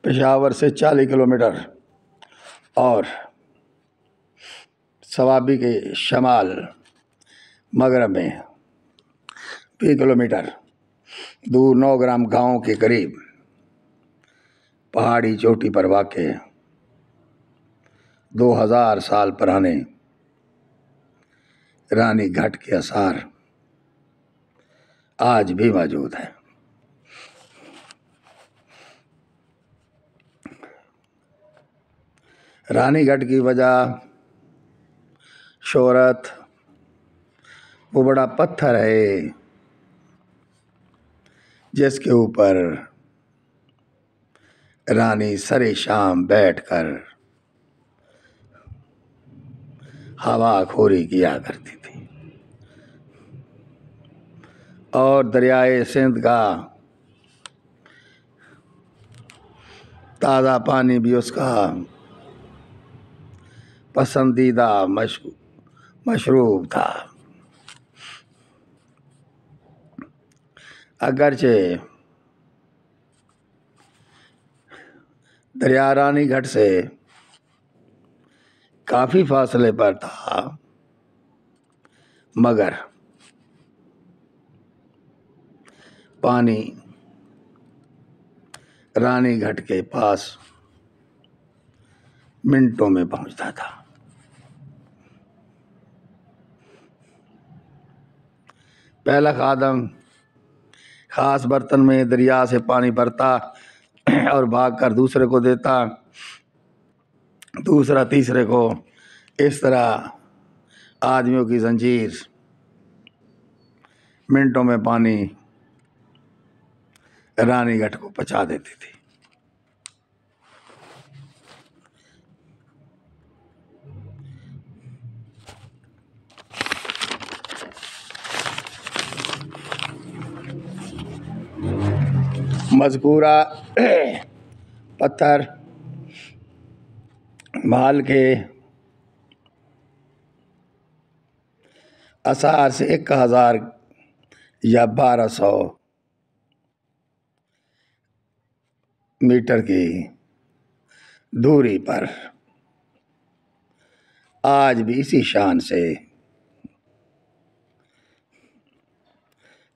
پشاور سے 40 کلومیٹر اور صوابی کے شمال مغرب میں 20 کلومیٹر دور 9 گرام گاؤں کے قریب پہاڑی چوٹی پر واقع 2000 سال پرانے رانی گھاٹ کے آثار آج بھی موجود ہیں۔ رانی گھاٹ کی وجہ شہرت وہ بڑا پتھر ہے جس کے اوپر رانی سر شام بیٹھ کر ہوا خوری کیا کرتی تھی، اور دریائے سندھ کا تازہ پانی بھی اس کا پسندیدہ مشروب تھا۔ اگرچہ دریا رانی گھاٹ سے کافی فاصلے پر تھا، مگر پانی رانی گھاٹ کے پاس منٹوں میں پہنچتا تھا۔ پہلا خادم خاص برتن میں دریا سے پانی بھرتا اور بھاگ کر دوسرے کو دیتا، دوسرا تیسرے کو، اس طرح آدمیوں کی زنجیر منٹوں میں پانی رانی گھاٹ کو پہنچا دیتی تھی۔ مذکورہ پتھر محل کے آثار سے 1000 یا 1200 میٹر کی دوری پر آج بھی اسی شان سے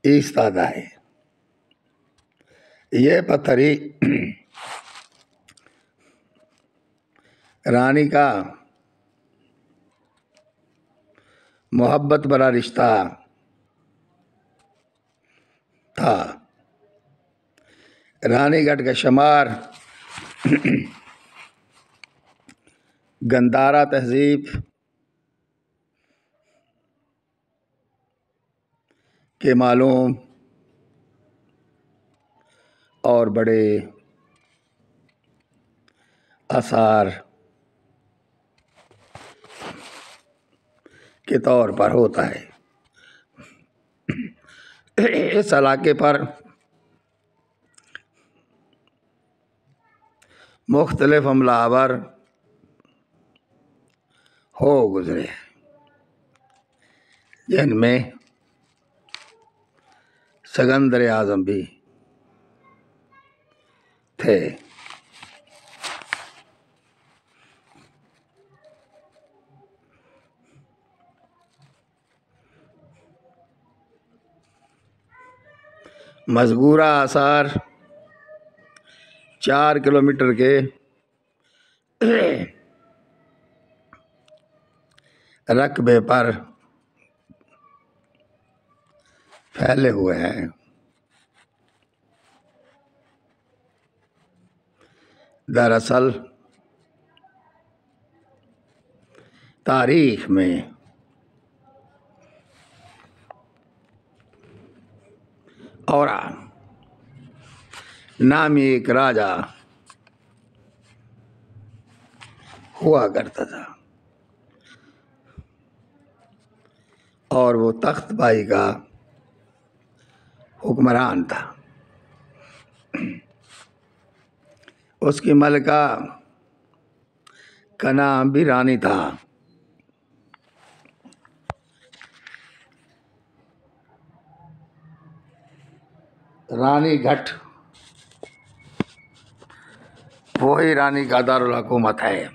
ایستادہ ہے۔ یہ پتھر ہی رانی کا محبت بھرا رشتہ تھا۔ رانی گھاٹ کا شمار گندھارا تہذیب کے معلوم اور بڑے آثار کے طور پر ہوتا ہے۔ اس علاقے پر مختلف حملہ آور ہو گزرے، جن میں سکندر اعظم بھی تھے۔ مذکورہ آثار 4 کلومیٹر کے رقبے پر پھیلے ہوئے ہیں۔ دراصل تاریخ میں اورا نامی ایک راجا ہوا کرتا تھا، اور وہ تخت بائی کا حکمران تھا۔ اس کی ملکہ کا نام بھی رانی تھا۔ رانی گھاٹ وہی رانی کا دارالحکومت ہے۔